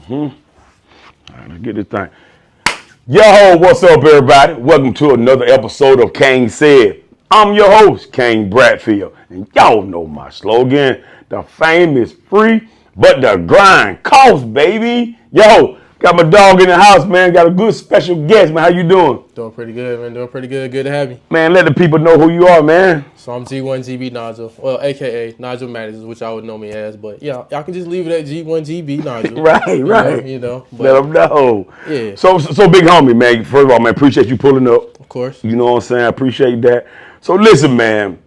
All right, let's get this thing. Yo, what's up, everybody? Welcome to another episode of KaneSaid. I'm your host, Kane Bradfield, and y'all know my slogan: the fame is free, but the grind costs, baby. Yo, got my dog in the house, man. Got a good special guest, man. How you doing? Doing pretty good, man. Doing pretty good. Good to have you. Man, let the people know who you are, man. So I'm G1GB Nigel, well, a.k.a. Nigel Maddox, which I would know me as. But, yeah, y'all can just leave it at G1GB Nigel. Right. You know. But, let them know. Yeah. So big homie, man. First of all, man, appreciate you pulling up. Of course. You know what I'm saying? I appreciate that. So listen, man.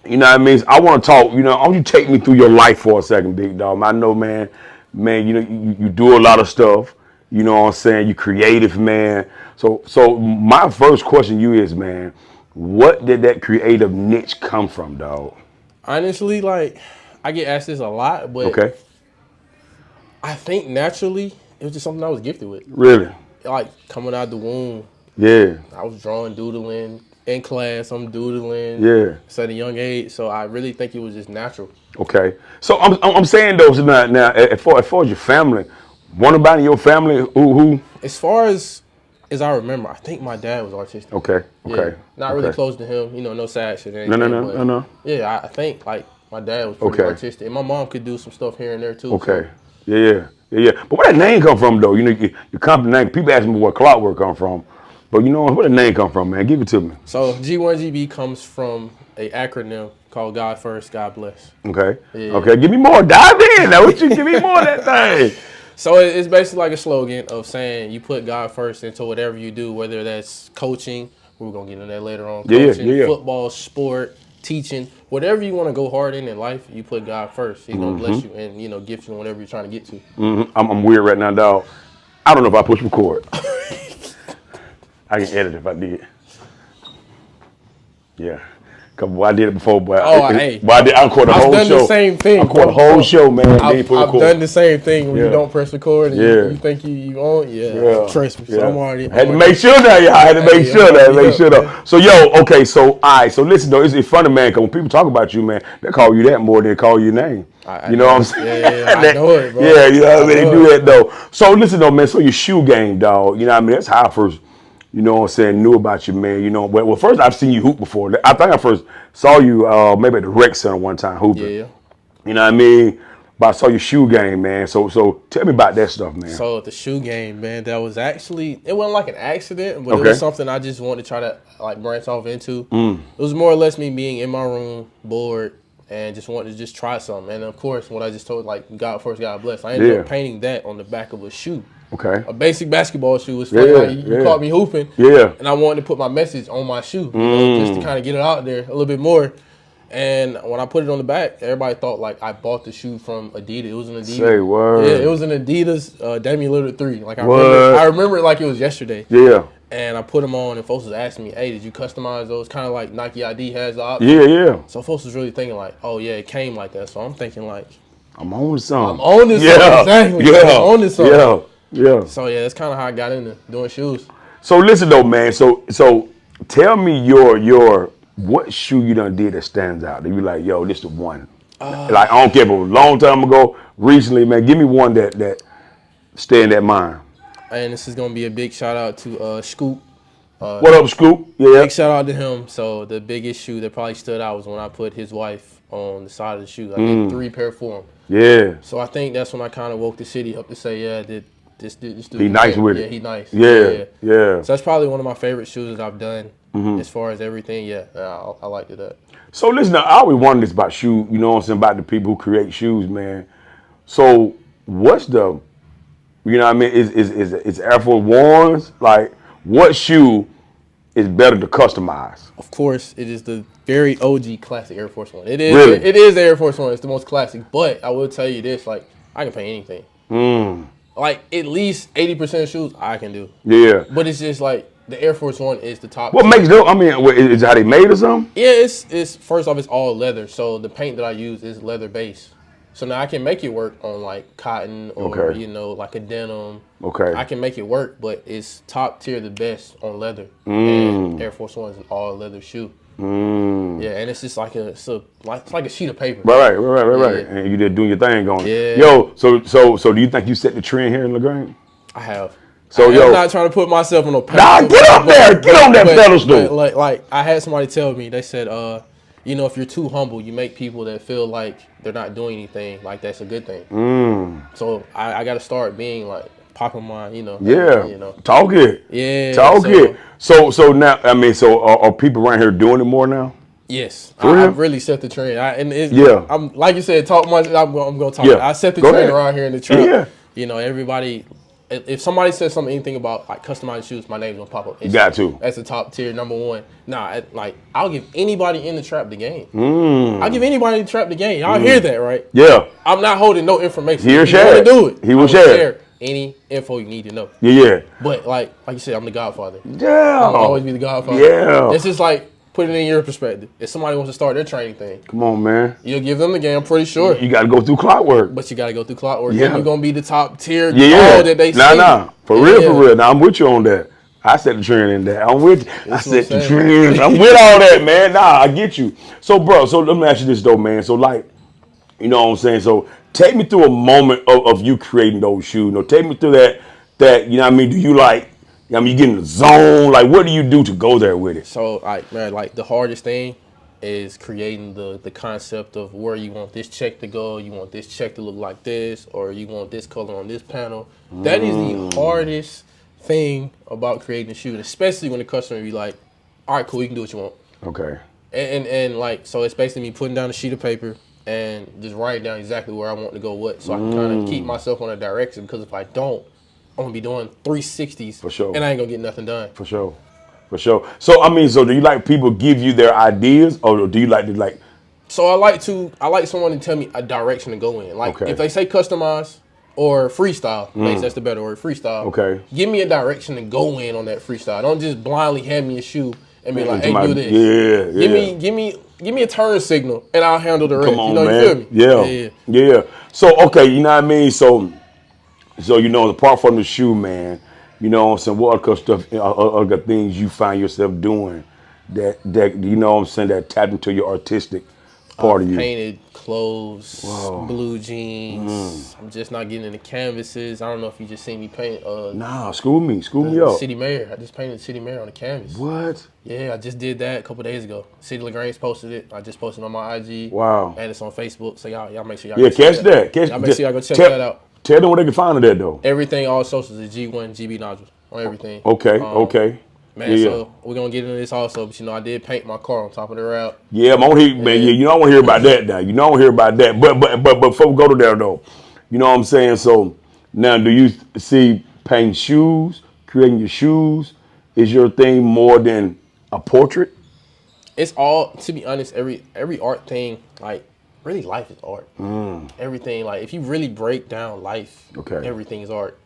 You know what I mean? I want to talk. You know, I want you to take me through your life for a second, big dog. I know, man. You know, you do a lot of stuff. You know what I'm saying? You creative, man. So my first question to you is, man, what did that creative niche come from, dog? Honestly, like, I get asked this a lot, but Okay. I think naturally it was just something I was gifted with. Really? Like, coming out the womb, Yeah. I was drawing, doodling. In class, I'm doodling. Yeah. At a young age, so I really think it was just natural. Okay. So I'm saying though, so now as far as your family, one about in your family who? As far as I remember, I think my dad was artistic. Okay. Okay. Yeah, not really close to him, you know, no sad shit or No. anything. No. Yeah, I think like my dad was pretty artistic, and my mom could do some stuff here and there too. Okay. So. Yeah. But where that name come from though? You know, your company name. People ask me where Clockwork come from, but you know where the name come from, man? Give it to me. So G1GB comes from a acronym called God First, God Bless. Okay. Yeah. Okay. Give me more. Dive in. Now, what you give me more of that thing? So it's basically like a slogan of saying you put God first into whatever you do, whether that's coaching. We're gonna get into that later on. Coaching, football, sport, teaching, whatever you want to go hard in life, you put God first. He's gonna bless you and gift you whatever you're trying to get to. I'm weird right now, dog. I don't know if I push record. I can edit if I did. Yeah. Well, I did it before, but I caught the whole show. I've done the same thing. I caught the whole show, man. I've done the same thing when you don't press record and you think you own. Yeah. Trust me. So I'm already. Had to make sure that, y'all. Had to make sure that. So, okay. So, all right. So, listen, though. It's funny, man, because when people talk about you, man, they call you that more than they call your name. You know what I'm saying? Yeah, I know it, bro. Yeah, you know what I mean? They do that, though. So, listen, though, man. So, your shoe game, dog. You know what I mean? That's how I first, you know what I'm saying, knew about you, man. You know, well, first I've seen you hoop before. I think I first saw you maybe at the rec center one time hooping. Yeah. You know what I mean? But I saw your shoe game, man. So tell me about that stuff, man. So the shoe game, man, that was actually, it wasn't like an accident, but it was something I just wanted to try to like branch off into. It was more or less me being in my room, bored, and just wanted to just try something. And of course, what I just told, like, God first, God bless. I ended up painting that on the back of a shoe. Okay. A basic basketball shoe was funny. Like, you caught me hooping. Yeah. And I wanted to put my message on my shoe, you know, just to kind of get it out there a little bit more. And when I put it on the back, everybody thought like I bought the shoe from Adidas. It was an Adidas. Say word. Yeah, it was an Adidas Damian Lillard 3. Like I remember it like it was yesterday. Yeah. And I put them on, and folks was asking me, "Hey, did you customize those?" Kind of like Nike ID has the option. Yeah. So folks was really thinking like, "Oh yeah, it came like that." So I'm thinking like, I'm on to something. I'm on this something. Exactly. Yeah. I'm on this something. Yeah. So yeah, that's kind of how I got into doing shoes. So listen though, man. So tell me your what shoe you done did that stands out. That you like, yo, this the one. Like I don't care if it was a long time ago, recently, man. Give me one that stay in that mind. And this is gonna be a big shout out to Scoop. What up, Scoop? Yeah. Big shout out to him. So the biggest shoe that probably stood out was when I put his wife on the side of the shoe. I did 3 pair for him. Yeah. So I think that's when I kind of woke the city up to say, yeah, this dude. He nice with it. Yeah, he nice. Yeah. So that's probably one of my favorite shoes that I've done. As far as everything, I liked it. So listen, I always wondered this about shoes, you know what I'm saying, about the people who create shoes, man. So what's the, you know what I mean, is Air Force Ones, like what shoe is better to customize? Of course, it is the very OG classic Air Force One. It is really? It is the Air Force One. It's the most classic. But I will tell you this, like, I can paint anything. Like at least 80% of shoes I can do. Yeah. But it's just like the Air Force One is the top. What makes them? I mean, is it how they made or something? Yeah, it's first off, it's all leather. So the paint that I use is leather based. So now I can make it work on like cotton or like a denim. Okay. I can make it work, but it's top tier, the best on leather. And Air Force One is an all leather shoe. Yeah, and it's just like it's like a sheet of paper. Right. And you just doing your thing on it. Yeah. Yo, so do you think you set the trend here in LaGrange? I have. So I'm not trying to put myself on a Nah, pedestal. get up there. Get on that pedestal. Like I had somebody tell me, they said, if you're too humble, you make people that feel like they're not doing anything, like that's a good thing. So I got to start being like popping my, Yeah. Talk it. Yeah. Talk it. So now, I mean, so are people around here doing it more now? Yes, I really set the trend. I'm like you said, talk much. I'm gonna talk. Yeah. I set the trend around here in the trap. Yeah. Everybody. If somebody says anything about like customized shoes, my name's gonna pop up. You got to. That's the top tier, number one. Nah, I'll give anybody in the trap the game. I'll give anybody in the trap the game. Y'all hear that, right? Yeah. I'm not holding no information. He will share. Do it. He will share any info you need to know. Yeah. But like you said, I'm the Godfather. Yeah. I'll always be the Godfather. Yeah. It's just like put it in your perspective. If somebody wants to start their training thing, come on, man. You'll give them the game. I'm pretty sure. You got to go through Clockwork. But you got to go through Clockwork. Yeah. And you're gonna be the top tier. Yeah. That they see. Nah. For real. Now I'm with you on that. I set the trend in that. I'm with you. I set the trend. I'm with all that, man. Nah, I get you. So, bro, let me ask you this though, man. So, like, you know what I'm saying? So, take me through a moment of you creating those shoes. Take me through that. You know what I mean? Do you like? You get in the zone. Like, what do you do to go there with it? So, like the hardest thing is creating the concept of where you want this check to go. You want this check to look like this, or you want this color on this panel. That is the hardest thing about creating a shoe, especially when the customer be like, all right, cool, you can do what you want. Okay. And like, so it's basically me putting down a sheet of paper and just writing down exactly where I want to go what, so I can kind of keep myself on a direction, because if I don't, I'm going to be doing 360s. For sure. And I ain't going to get nothing done. For sure. So, I mean, do you like people give you their ideas, or do you like to like? So I like someone to tell me a direction to go in. Like, if they say customize or freestyle, that's the better word, freestyle. Okay. Give me a direction to go in on that freestyle. Don't just blindly hand me a shoe and be like, hey, do this. Yeah. Give me a turn signal, and I'll handle the rest. Come on, man. You feel me? Yeah. So, okay, you know what I mean? So apart from the shoe, man, you know what I'm saying, what other things you find yourself doing that you know what I'm saying, that tap into your artistic part of you? Painted clothes, blue jeans. I'm just not getting into canvases. I don't know if you just seen me paint. Nah, school me up. City Mayor. I just painted the City Mayor on the canvas. What? Yeah, I just did that a couple days ago. City LaGrange posted it. I just posted on my IG. Wow. And it's on Facebook. So y'all make sure y'all catch that. Y'all make sure y'all go check that out. Tell them where they can find it at, though. Everything, all socials is G1GB Nigel on everything. Okay. Man, so we're going to get into this also, but I did paint my car on top of the route. Yeah, man, you don't want to hear about that now. You don't want to hear about that. But before we go to there, though, you know what I'm saying? So now, do you see painting shoes, creating your shoes, is your thing more than a portrait? It's all, to be honest, every art thing, like, really, life is art. Everything, like, if you really break down life, everything is art.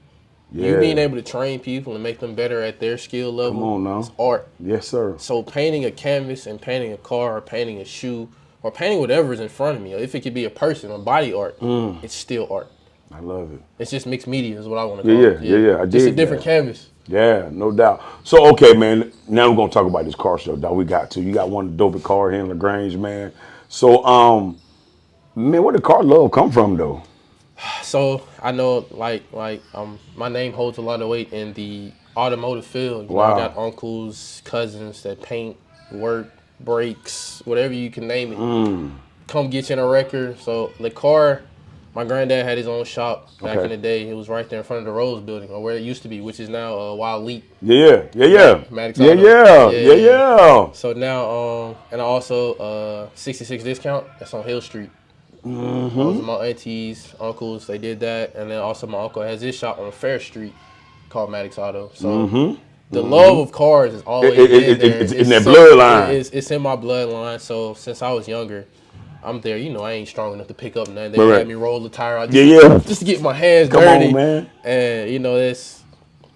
Yeah. You being able to train people and make them better at their skill level, come on now, is art. Yes, sir. So painting a canvas and painting a car or painting a shoe or painting whatever is in front of me, or if it could be a person or body art, it's still art. I love it. It's just mixed media is what I want to call it. Yeah. I just a different canvas. Yeah, no doubt. So, okay, man, now we're going to talk about this car show, dog. You got one of the dopest car here in LaGrange, man. So, man, where did car love come from, though? So I know, like, my name holds a lot of weight in the automotive field. Wow. I got uncles, cousins that paint, work, brakes, whatever you can name it. Come get you in a wrecker. So the car, my granddad had his own shop back in the day. It was right there in front of the Rose Building, or where it used to be, which is now Wild Leap. Yeah. Maddox Yeah. So now, and also 66 Discount. That's on Hill Street. Those are my aunties, uncles, they did that. And then also my uncle has his shop on Fair Street called Maddox Auto. So the love of cars is always been there. It's in that bloodline. It's in my bloodline. So since I was younger, I'm there. I ain't strong enough to pick up nothing. They had me roll the tire out just to get my hands dirty. Come on, man. And, it's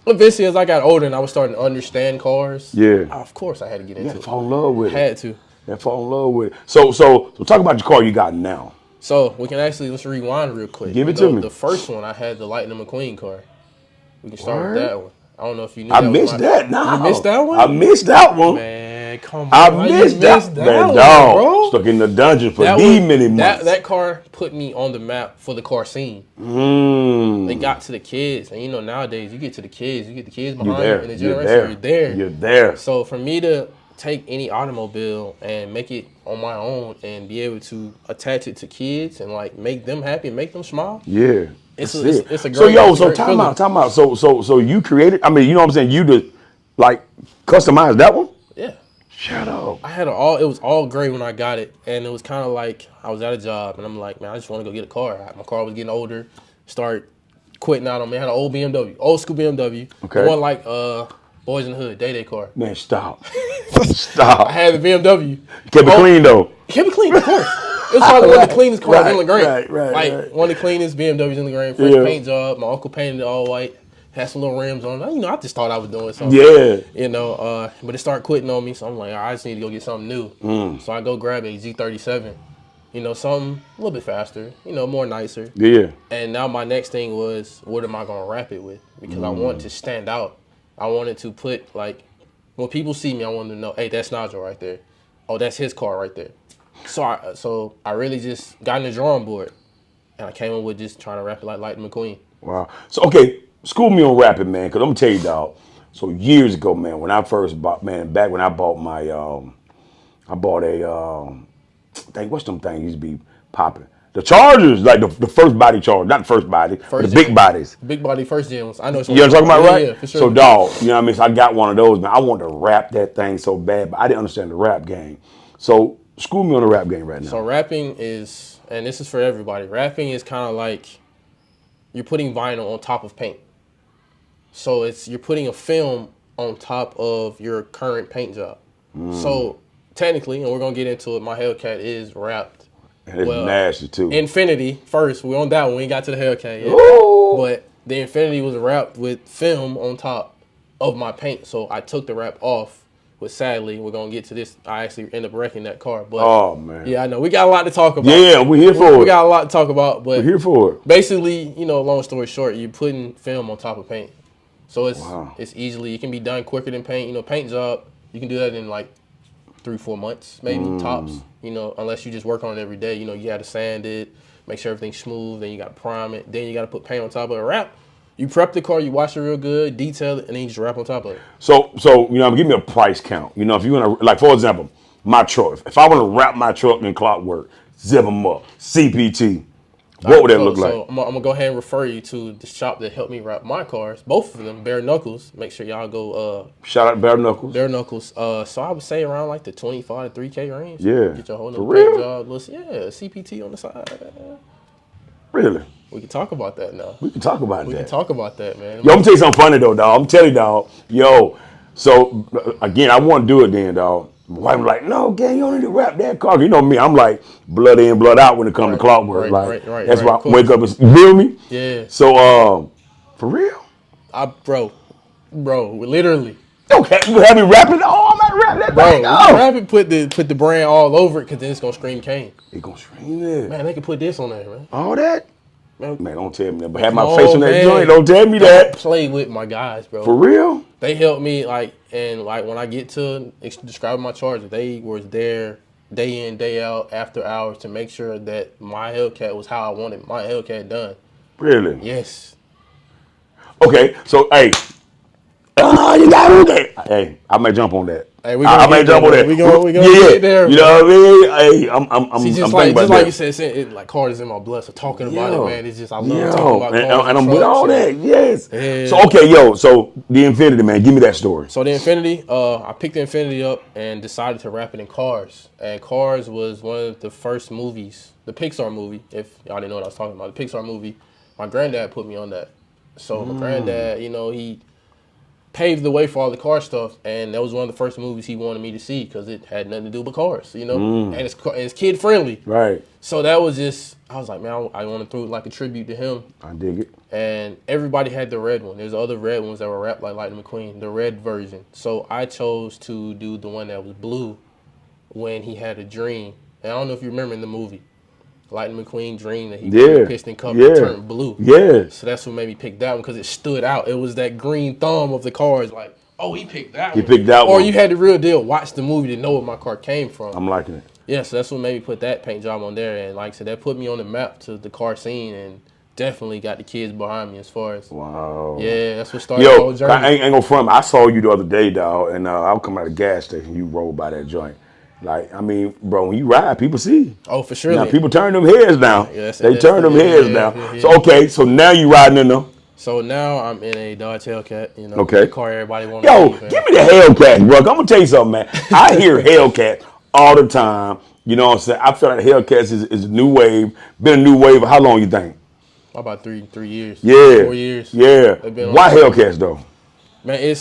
eventually as I got older and I was starting to understand cars. Yeah. Of course I had to get into it. Fall in love with it. Had to. Fall in love with it. So talk about your car you got now. So we can let's rewind real quick. Give it to me. The first one I had the Lightning McQueen car. We can start with that one. I don't know if you knew I missed that. No. You missed that one? I missed that one. Man. Man, come on. I missed that one, dog. bro. Stuck in the dungeon for many months. That car put me on the map for the car scene. They got to the kids. And, nowadays, you get to the kids. You get the kids behind you in the generation. You're there. So, for me to take any automobile and make it on my own and be able to attach it to kids and, make them happy and make them smile. Yeah. It's a great time out. So you created, you know what I'm saying? You just, customized that one? Yeah. Shut up. It was all gray when I got it, and it was kind of like I was at a job, and I'm like, man, I just want to go get a car. My car was getting older, start quitting out on me. I had an old BMW, old school BMW. Okay. The one like Boys in the Hood, Day Car. Man, stop. Stop. I had the BMW. Kept it clean though. Kept it clean, of course. It was probably one of the cleanest cars in LaGrange. Right. One of the cleanest BMWs in LaGrange. Fresh paint job. My uncle painted it all white. Had some little rims on it. I just thought I was doing something. Yeah. But it started quitting on me, so I'm like, I just need to go get something new. So I go grab a G37. Something a little bit faster, more nicer. Yeah. And now my next thing was, what am I going to wrap it with? Because I want to stand out. I wanted to put, when people see me, I want them to know, hey, that's Nigel right there. Oh, that's his car right there. So I really just got in the drawing board, and I came up with just trying to wrap it like Lightning McQueen. Wow. So, okay, school me on rapping, man, because I'm going to tell you, dog. So, years ago, man, when I first bought, back when I bought my, I bought a, what's them things used to be popping? The Chargers, the first body Charger, not the first body, but the big bodies. Big body first gen ones. I know. You know what I'm talking about, right? Yeah, for sure. So, dog, you know what I mean? So I got one of those, man. I wanted to rap that thing so bad, but I didn't understand the rap game. So, school me on the rap game right now. So, rapping is, and this is for everybody, rapping is kind of like you're putting vinyl on top of paint. So, you're putting a film on top of your current paint job. So, technically, and we're going to get into it, my Hellcat is wrapped. And it's nasty, too. Infinity, first. We're on that one. We ain't got to the Hellcat yet. Ooh. But the Infinity was wrapped with film on top of my paint. So I took the wrap off. But sadly, we're going to get to this. I actually end up wrecking that car. But oh, man. Yeah, I know. We got a lot to talk about. Yeah, we're here for it. We got a lot to talk about. But we're here for it. Basically, long story short, you're putting film on top of paint. So it's easily, it can be done quicker than paint. Paint job, you can do that in 3-4 months, maybe tops. Unless you just work on it every day. You got to sand it, make sure everything's smooth. Then you got to prime it. Then you got to put paint on top of it. Wrap. You prep the car, you wash it real good, detail it, and then you just wrap on top of it. So give me a price count. If you want to, for example, my truck. If I want to wrap my truck in Clockwork, zip them up, CPT, what would that look like? So I'm going to go ahead and refer you to the shop that helped me wrap my cars. Both of them, Bare Knuckles. Make sure y'all go. Shout out to Bare Knuckles. Bare Knuckles. So I would say around the 25 to 3K range. Yeah. Get your whole new paint job. CPT on the side. Really? We can talk about that now. We can talk about that. We can talk about that, man. Yo, I'm gonna tell you something funny though, dog. I'm telling you, dog. Yo, so again, I want to do it then, dog. My wife was like, no, gang, you don't need to wrap that car. You know me, I'm like blood in, blood out when it comes to Clockwork. Right, that's why I wake up and, you feel me? Yeah. So, for real? Bro, literally. Okay, you have me rapping? Oh, I'm not rapping that thing. Bro, rapping put the brand all over it because then it's going to scream Kane. It's going to scream there. Man, they can put this on there, man. All that? Man, don't tell me that. But have my face on that joint. Don't tell me that. Play with my guys, bro. For real? They helped me, when I get to describing my Charger, they was there day in, day out, after hours to make sure that my Hellcat was how I wanted my Hellcat done. Really? Yes. Okay, so, hey. You got it. Hey, I may jump on that. Hey, I may jump on that. We gonna get there. You know what I mean? Hey, I'm See, just like you said, cars is in my blood. So talking about it, man, it's just I love talking about cars. And I'm with all that. Yes. Yeah. So okay, so the Infinity, man, give me that story. So the Infinity, I picked the Infinity up and decided to wrap it in Cars. And Cars was one of the first movies, the Pixar movie. If y'all didn't know what I was talking about, the Pixar movie. My granddad put me on that. So my granddad, he paved the way for all the car stuff, and that was one of the first movies he wanted me to see because it had nothing to do with cars, and it's kid friendly. Right. So that was just, I was like, man, I want to throw it like a tribute to him. I dig it. And everybody had the red one. There's other red ones that were wrapped like Lightning McQueen, the red version. So I chose to do the one that was blue when he had a dream. And I don't know if you remember in the movie. Lightning McQueen dream that he put a piston cup and turned blue. Yeah. So that's what made me pick that one because it stood out. It was that green thumb of the cars, like Oh, he picked that He one. picked that or one. you had the real deal. Watch the movie to know where my car came from. I'm liking it. Yeah, so that's what made me put that paint job on there. And like I said, that put me on the map to the car scene and definitely got the kids behind me as far as. Wow. Yeah, that's what started the whole journey. I ain't gonna front. I saw you the other day, dog, and I was coming out of the gas station. You rolled by that joint. Like, I mean, bro, when you ride, people see. Oh, for sure. Now, people turn them heads down. They turn them heads down. Yeah. So, okay, so now you riding in them. So now I'm in a Dodge Hellcat, you know, Okay. the car everybody wants. Yo, give me the Hellcat, bro. I'm gonna tell you something, man. I hear Hellcat all the time. You know what I'm saying? I feel like Hellcats is a new wave. Been a new wave. How long you think? About 3 years. Yeah. 4 years. Yeah. Why Hellcats though? Man,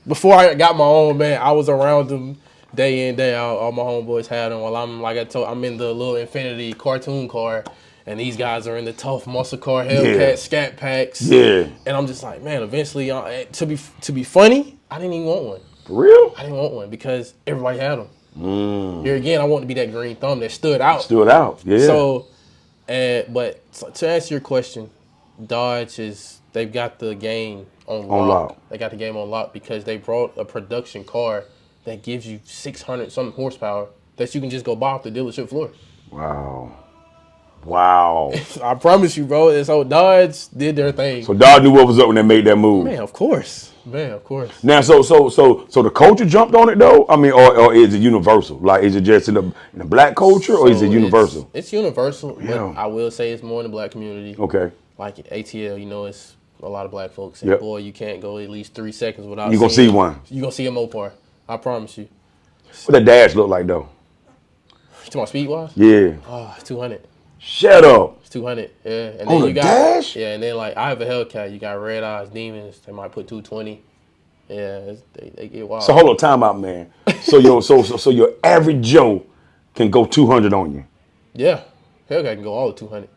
before I got my own, man, I was around them day in, day out. All my homeboys had them. While I'm in the little Infinity cartoon car, and these guys are in the tough muscle car Hellcat Scat Packs. Yeah. And I'm just like, man, eventually, to be funny, I didn't even want one. For real? I didn't want one because everybody had them. Here again, I wanted to be that green thumb that stood out. Yeah. So, but to answer your question, Dodge they've got the game on lock. They got the game on lock because they brought a production car that gives you 600 something horsepower that you can just go buy off the dealership floor. Wow. I promise you, bro. And so Dodge did their thing. So Dodge knew what was up when they made that move. Man, of course. Now, so the culture jumped on it though. I mean, or is it universal? Like, is it just in the black culture, or is it universal? It's universal. Yeah. But I will say it's more in the black community. Okay. Like ATL, you know, it's a lot of black folks. And Yep. boy, you can't go at least 3 seconds without. You gonna see one. You gonna see a Mopar. I promise you. What that dash look like though? You talking about speed wise? Yeah. Oh, it's 200. Shut up. It's 200. Yeah. And On then the you got dash? Yeah, and then like I have a Hellcat. You got Red Eyes Demons. They might put 220. Yeah, they get wild. So hold on, time out, man. So your average Joe can go 200 on you. Yeah, Hellcat can go all 200.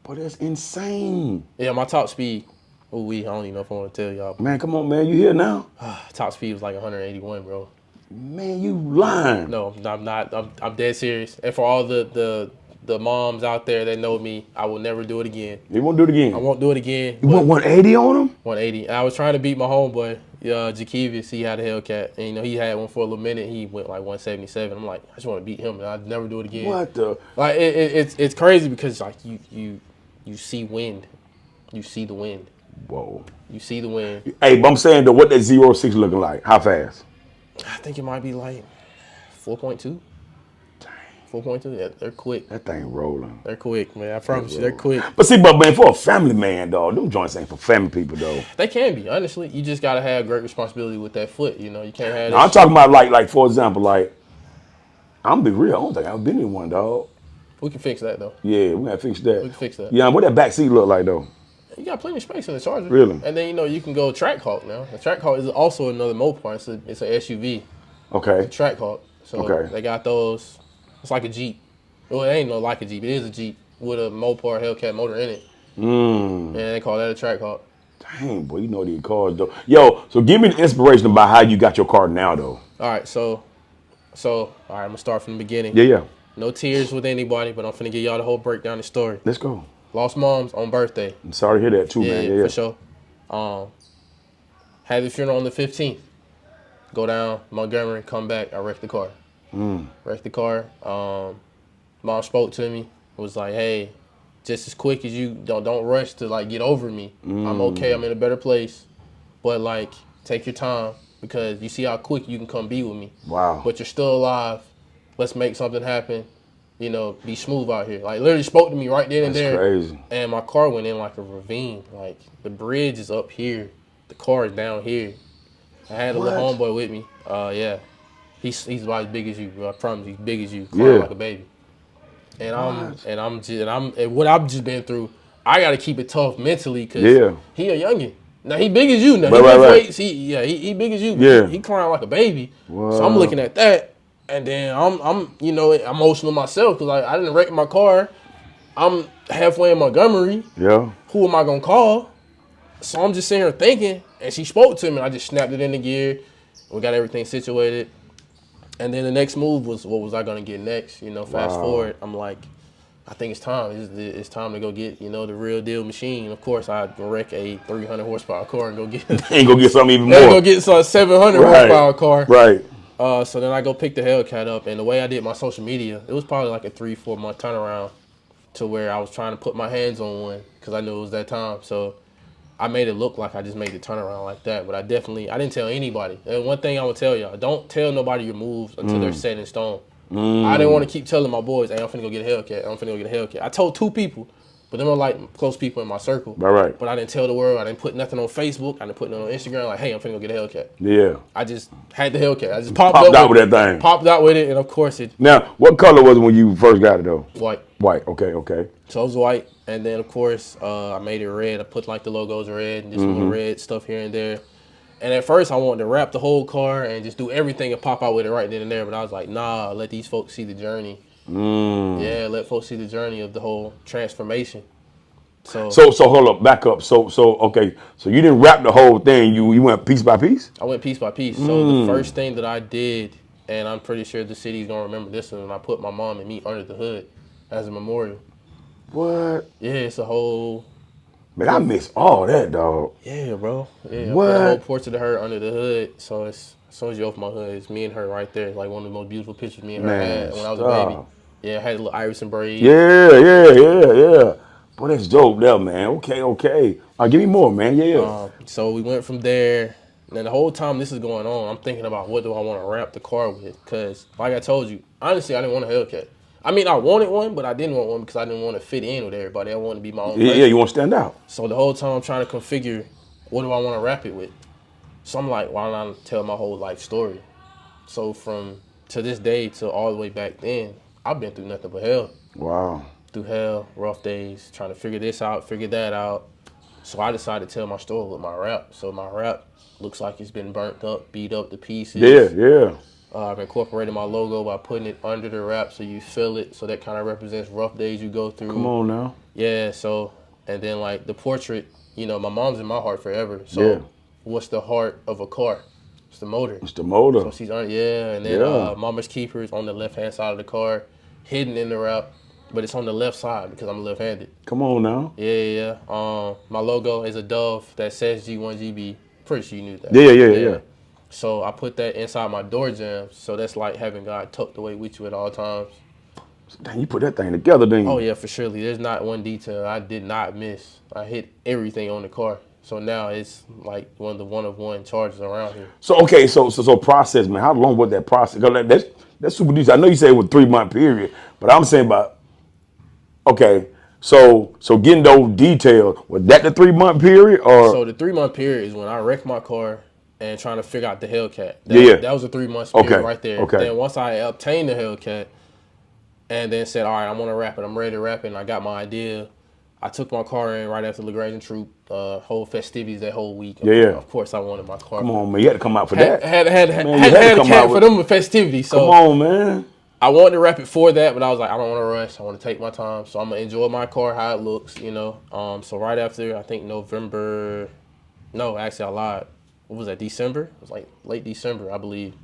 But that's insane. Yeah, my top speed. I don't even know if I want to tell y'all. Man, come on, man. You here now? Top speed was like 181, bro. Man, you lying. No, I'm not. I'm dead serious. And for all the moms out there that know me, I will never do it again. You won't do it again? I won't do it again. You want 180 on them? 180. I was trying to beat my homeboy, G1GB. He had a Hellcat, and he had one for a little minute. He went like 177. I'm like, I just want to beat him, and I'd never do it again. What the? Like it's crazy because like you see wind, you see the wind. Whoa. You see the wind. Hey, but I'm saying though, what that 06 looking like? How fast? I think it might be like 4.2. 4.2. Yeah, they're quick. That thing rolling. They're quick, man. I promise you, they're quick. But see, but man, for a family man, dog, them joints ain't for family people, though. They can be, honestly. You just gotta have great responsibility with that foot. You know, you can't have. Now, I'm talking about like for example, like I'm gonna be real. I don't think I've been in one, dog. We can fix that though. Yeah, we gotta fix that. We can fix that. Yeah, what that back seat look like though? You got plenty of space in the Charger. Really? And then you can go Trackhawk now. The Trackhawk is also another Mopar. It's an SUV. Okay. Trackhawk. So they got those. It's like a Jeep. Well, it ain't like a Jeep. It is a Jeep with a Mopar Hellcat motor in it. And they call that a Trackhawk. Dang, boy, you know these cars though. Yo, so give me the inspiration about how you got your car now though. All right, so all right, I'm gonna start from the beginning. Yeah. No tears with anybody, but I'm finna give y'all the whole breakdown of the story. Let's go. Lost moms on birthday. I'm sorry to hear that too, man. Yeah, for sure. Had the funeral on the 15th. Go down Montgomery, come back. I wrecked the car. Wrecked the car. Mom spoke to me. Was like, "Hey, just as quick as you don't rush to like get over me. I'm okay. I'm in a better place, but like take your time because you see how quick you can come be with me. Wow. But you're still alive. Let's make something happen. You know, be smooth out here." Like literally spoke to me right then and there. That's crazy. And my car went in like a ravine. Like the bridge is up here, the car is down here. I had a little homeboy with me. Yeah, he's about as big as you, bro. I promise you, he's big as you. Crying like a baby. And what I've just been through, I gotta keep it tough mentally because he a youngin. Now he big as you. Now he big as you. Yeah. He crying like a baby. So I'm looking at that. And then I'm emotional myself because like I didn't wreck my car. I'm halfway in Montgomery. Yeah. Who am I gonna call? So I'm just sitting here thinking, and she spoke to me. And I just snapped it into gear. We got everything situated. And then the next move was what was I gonna get next? You know, fast forward, I'm like, I think it's time. It's time to go get, the real deal machine. Of course, I'd wreck a 300 horsepower car and go get And go get something even and more. go get some 700 horsepower car. Right. So then I go pick the Hellcat up, and the way I did my social media, it was probably like a 3-4 month turnaround to where I was trying to put my hands on one because I knew it was that time. So I made it look like I just made the turnaround like that, but I didn't tell anybody. And one thing I would tell y'all, don't tell nobody your moves until they're set in stone. I didn't want to keep telling my boys, hey, I'm finna go get a Hellcat. I'm finna go get a Hellcat. I told 2 people, but them were like close people in my circle. Right. But I didn't tell the world. I didn't put nothing on Facebook. I didn't put nothing on Instagram. Like, hey, I'm finna go get a Hellcat. Yeah. I just had the Hellcat. I just popped out with that thing. Popped out with it, and of course it. Now, what color was it when you first got it though? White. White. Okay. So it was white, and then of course I made it red. I put like the logos red and just little red stuff here and there. And at first I wanted to wrap the whole car and just do everything and pop out with it right then and there. But I was like, nah, let these folks see the journey. Yeah, let folks see the journey of the whole transformation. So hold up, back up. So okay. So you didn't wrap the whole thing. You went piece by piece? I went piece by piece. So the first thing that I did, and I'm pretty sure the city's gonna remember this one, I put my mom and me under the hood as a memorial. What? Yeah, it's a whole. Man, I miss all that, dog. Yeah, bro. Yeah, what? I put a whole portrait of her under the hood. So it's, as soon as you open my hood, it's me and her right there. It's like one of the most beautiful pictures me and her had when I was a baby. Yeah, I had a little Iverson braid. Yeah. Boy, that's dope there, man. Okay. Give me more, man. Yeah. So we went from there. And the whole time this is going on, I'm thinking about what do I want to wrap the car with. Because like I told you, honestly, I didn't want a Hellcat. I mean, I wanted one, but I didn't want one because I didn't want to fit in with everybody. I wanted to be my own person. Yeah, you want to stand out. So the whole time I'm trying to configure what do I want to wrap it with. So I'm like, why don't I tell my whole life story? So from to this day to all the way back then, I've been through nothing but hell. Wow. Through hell, rough days, trying to figure this out, figure that out. So I decided to tell my story with my rap. So my rap looks like it's been burnt up, beat up to pieces. Yeah. I've incorporated my logo by putting it under the wrap so you feel it. So that kind of represents rough days you go through. Come on now. Yeah, so, and then like the portrait, my mom's in my heart forever. So what's the heart of a car? It's the motor. It's the motor. So she's on, and then Mama's Keeper is on the left-hand side of the car, hidden in the wrap, but it's on the left side because I'm left-handed. Come on now. Yeah. My logo is a dove that says G1GB. Pretty sure you knew that. Yeah. So I put that inside my door jams. So that's like having God tucked away with you at all times. Dang, you put that thing together, didn't you? Oh yeah, for surely. There's not one detail I did not miss. I hit everything on the car. So now it's like one of the one-of-one charges around here. So okay, so process, man. How long was that process? Cause that's super decent. I know you say it was a 3-month period, but I'm saying about So getting those details, was that the 3-month period or? So the 3-month period is when I wrecked my car and trying to figure out the Hellcat. That was a 3-month period right there. Okay. Then once I obtained the Hellcat and then said, all right, I want to wrap it. I'm ready to wrap it. And I got my idea. I took my car in right after LaGrange and Troop, whole festivities that whole week. Of course, I wanted my car. Come on, man. You had to come out for that. Had a cat for them festivities. So come on, man. I wanted to wrap it for that, but I was like, I don't want to rush. I want to take my time. So I'm going to enjoy my car, how it looks, So right after, I think November, no, actually I lied. What was that, December? It was like late December, I believe.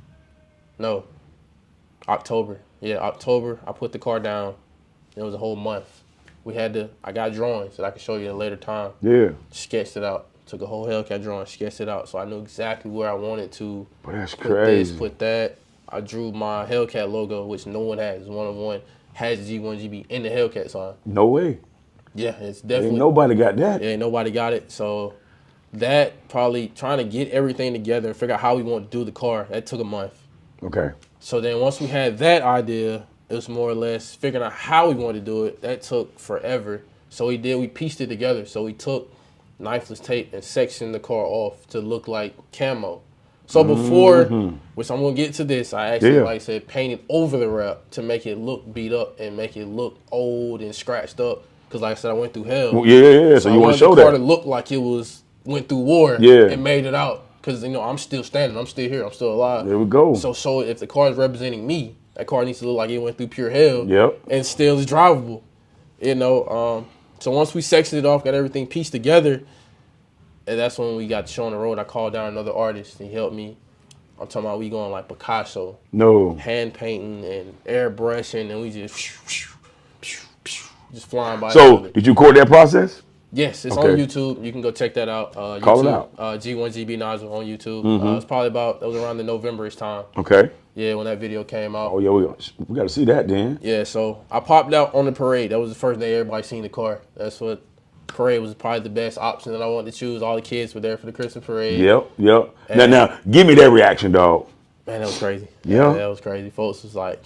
No, October. Yeah, October, I put the car down. It was a whole month. I got drawings that I can show you at a later time. Yeah. Sketched it out. Took a whole Hellcat drawing, sketched it out. So I knew exactly where I wanted to But that's put crazy. this, put that. I drew my Hellcat logo, which no one has. One-of-one has G1GB in the Hellcat sign. No way. Yeah, it's definitely. Ain't nobody got that. Yeah, nobody got it. So that probably trying to get everything together and figure out how we want to do the car, that took a month. Okay. So then once we had that idea, it was more or less figuring out how we wanted to do it. That took forever. So we pieced it together. So we took knifeless tape and sectioned the car off to look like camo. So before, which I'm going to get to this, I actually, like I said, painted over the wrap to make it look beat up and make it look old and scratched up. Because like I said, I went through hell. Well, yeah. So you want to show the car that. to look like it went through war and made it out. Because, I'm still standing. I'm still here. I'm still alive. There we go. So if the car is representing me, that car needs to look like it went through pure hell. Yep. And still is drivable. So once we sectioned it off, got everything pieced together, and that's when we got the show on the road. I called down another artist, and he helped me. I'm talking about we going like Picasso. No. Hand painting and airbrushing, and we just just flying by. So did you record that process? Yes, it's Okay. on YouTube. You can go check that out. YouTube, Call it out. G1GB Nigel on YouTube. It's probably that was around the November-ish time. Okay. Yeah, when that video came out. Oh yeah, we got to see that then. Yeah, so I popped out on the parade. That was the first day everybody seen the car. That's what parade was probably the best option that I wanted to choose. All the kids were there for the Christmas parade. Yep. And Now, give me that reaction, dog. man, that was crazy. Yeah. That was crazy. Folks was like,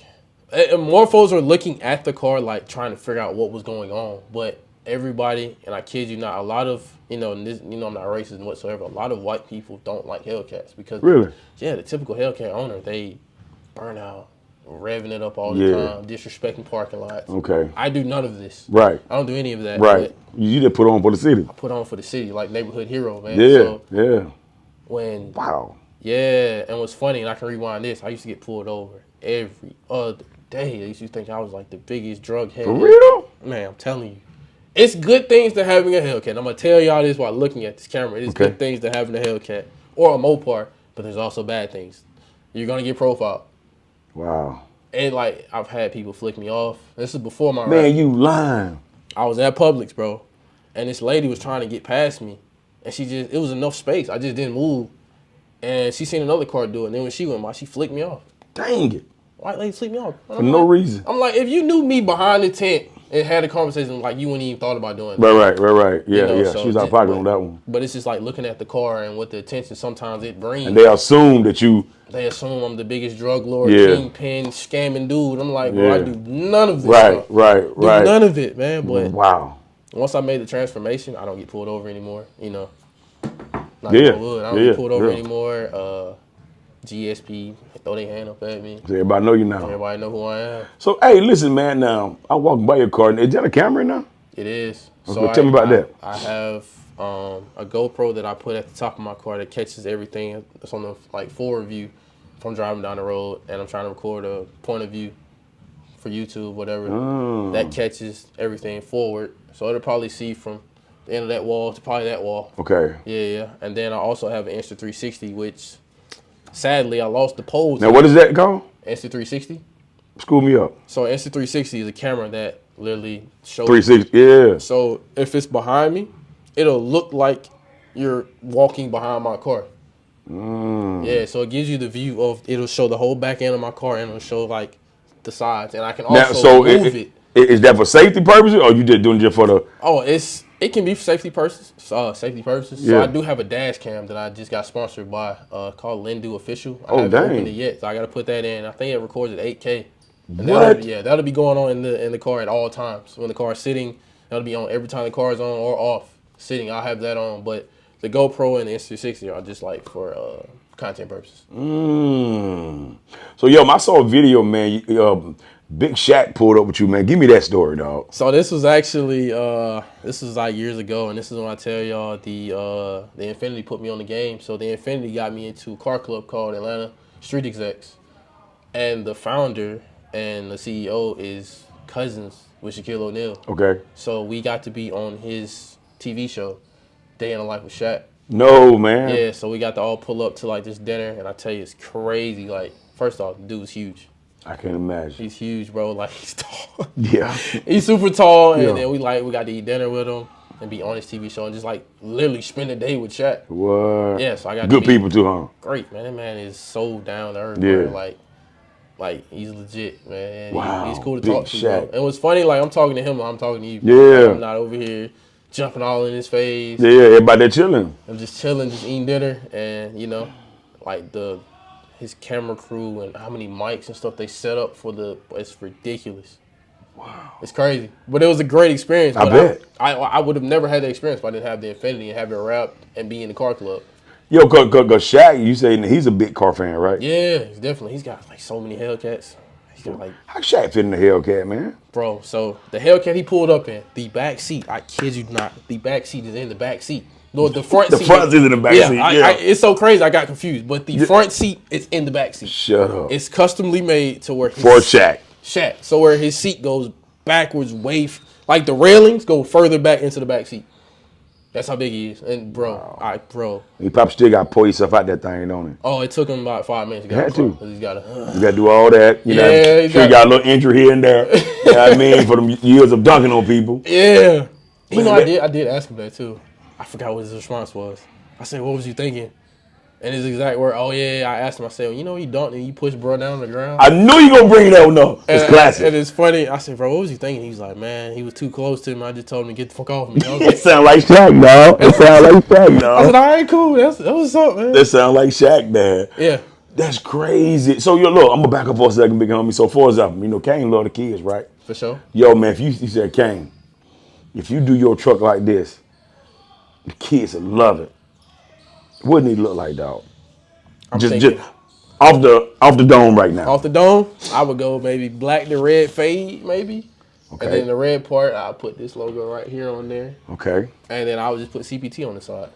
and more folks were looking at the car like trying to figure out what was going on. But everybody, and I kid you not, a lot of, I'm not racist whatsoever. A lot of white people don't like Hellcats because the typical Hellcat owner, they burn out, revving it up all the time, disrespecting parking lots. Okay. I do none of this. Right. I don't do any of that. Right. You just put on for the city. I put on for the city, like neighborhood hero, man. Yeah. When Wow. Yeah, and what's funny, and I can rewind this, I used to get pulled over every other day. I used to think I was like the biggest drug head. For real? Man, I'm telling you. It's good things to having a Hellcat. I'm going to tell y'all this while looking at this camera. It's good things to having a Hellcat or a Mopar, but there's also bad things. You're going to get profiled. Wow. And, like, I've had people flick me off. This is before my Man, rap. you lying. I was at Publix, bro, and this lady was trying to get past me, and it was enough space. I just didn't move. And she seen another car do it. And then when she went by, she flicked me off. Dang it. White lady flicked me off. For no reason. I'm like, if you knew me behind the tent and had a conversation, like, you wouldn't even thought about doing that. Right. Yeah. So she was out of pocket on that one. But it's just like looking at the car and what the attention sometimes it brings. And they assume that you... They assume I'm the biggest drug lord, kingpin, scamming dude. I'm like, bro, I do none of this. Right. Do none of it, man. But wow. Once I made the transformation, I don't get pulled over anymore, I Yeah. don't get pulled over anymore. GSP, throw their hand up at me. So everybody know you now. Everybody know who I am. So, hey, listen, man, now, I'm walking by your car. Is that a camera now? It is. Okay, so tell me about that. I have a GoPro that I put at the top of my car that catches everything. It's on the forward view if I'm driving down the road and I'm trying to record a point of view for YouTube, whatever. That catches everything forward. So it'll probably see from the end of that wall to probably that wall. Okay. Yeah. And then I also have an Insta360, which sadly I lost the pole. Now what is that called? Insta360. School me up. So Insta360 is a camera that literally shows 360, yeah. So if it's behind me, it'll look like you're walking behind my car. Yeah, so it gives you the view of, it'll show the whole back end of my car and it'll show like the sides. And I can also move it. Is that for safety purposes or you just doing it just for the... Oh, it can be for safety purposes. So I do have a dash cam that I just got sponsored by called Lindu Official. I haven't opened it yet, so I got to put that in. I think it records at 8K. And that'll be going on in the car at all times. When the car is sitting, that'll be on every time the car is on or off. Sitting, I'll have that on. But the GoPro and the Insta360 are just like for content purposes. So, I saw a video, man. Big Shaq pulled up with you, man. Give me that story, dog. So this was actually this was like years ago, and this is when I tell y'all the Infinity put me on the game. So the Infinity got me into a car club called Atlanta Street Execs, and the founder and the CEO is cousins with Shaquille O'Neal. Okay. So we got to be on his TV show, Day in the Life with Shaq. No, man. Yeah, so we got to all pull up to like this dinner, and I tell you, it's crazy. Like, first off, the dude's huge. I can imagine. He's huge, bro. Like, he's tall. Yeah. He's super tall, and then we got to eat dinner with him and be on his TV show and just like literally spend a day with Shaq. What? Yeah, so I got good people too, huh? Great, man. That man is so down to earth, yeah. Bro. Like he's legit, man. Wow. He's cool to talk to, Shaq. bro. And what's funny, like I'm talking to him, I'm talking to you. Yeah. I'm not over here jumping all in his face. Yeah, everybody there chilling. I'm just chilling, just eating dinner, and like his camera crew and how many mics and stuff they set up for it's ridiculous. Wow. It's crazy. But it was a great experience. I bet. I would have never had that experience if I didn't have the Infinity and have it wrapped and be in the car club. Yo, cause Shaq, you say he's a big car fan, right? Yeah, he's got like so many Hellcats. He's got like, how Shaq fit in the Hellcat, man? Bro, so the Hellcat he pulled up in, the back seat, I kid you not, the back seat is in the back seat. No, the front seat. The front seat is in the back seat. Yeah. It's so crazy, I got confused. But the front seat is in the back seat. Shut up. It's customly made to where for Shaq. So where his seat goes backwards, like the railings go further back into the back seat. That's how big he is. And bro, bro. You probably still got to pull yourself out that thing, don't it? Oh, it took him about 5 minutes to get Had to. because he's got to. You got to do all that. You know, sure you got a little injury here and there. You know what I mean? For them years of dunking on people. Yeah. You know, I did ask him that too. I forgot what his response was. I said, "What was you thinking?" And his exact word, "Oh yeah." I asked him. I said, well, "You know, he dunked and you pushed bro down on the ground." I knew you gonna bring that one up. It's classic. And it's funny. I said, "Bro, what was he thinking?" He's like, "Man, he was too close to him. I just told him to get the fuck off me." It sound like Shaq, dog. It sound like Shaq, dog. I said, "All right, cool. That was up, man." That sound like Shaq, man. Yeah. That's crazy. So, look, I'm gonna back up for a second, big homie. So, for example, you know, Kane love the kids, right? For sure. Yo, man, if you said, Kane, if you do your truck like this, the kids will love it. What did he look like, dog? Just off the dome right now. Off the dome, I would go maybe black to red fade, maybe. Okay. And then the red part, I'll put this logo right here on there. Okay. And then I would just put CPT on the side.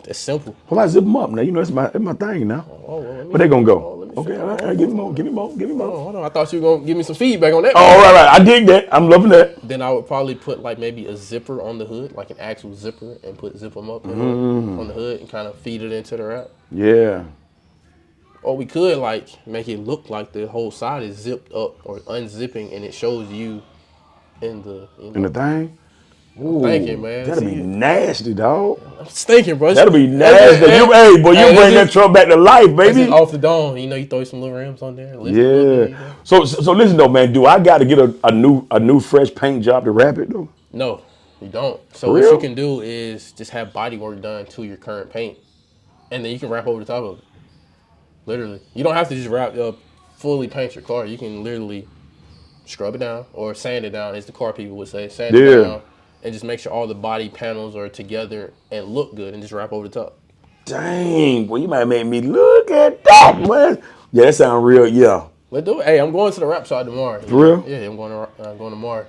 It's simple. Well, I zip them up now. You know, it's my thing now. Where they gonna go? Okay, all right, give me more. Hold on, I thought you were gonna give me some feedback on that. Oh, right. I dig that. I'm loving that. Then I would probably put like maybe a zipper on the hood, like an actual zipper, and zip them up on the hood and kind of feed it into the wrap. Yeah. Or we could like make it look like the whole side is zipped up or unzipping, and it shows you in the in the thing. Ooh, thinking, man. That'll be nasty, dog. I'm thinking, bro. That'll be nasty. You bring that truck back to life, baby. Off the dome, you know, you throw some little rims on there. Yeah. So listen though, man. Do I got to get a new fresh paint job to wrap it though? No, you don't. So what you can do is just have body work done to your current paint, and then you can wrap over the top of it. Literally, you don't have to just wrap fully paint your car. You can literally scrub it down or sand it down, as the car people would say. Sand it down. And just make sure all the body panels are together and look good, and just wrap over the top. Dang, boy, you might make me look at that, man. Yeah, that sounds real. Yeah. Let's do it. Hey, I'm going to the wrap shop tomorrow. For real? Yeah, I'm going tomorrow.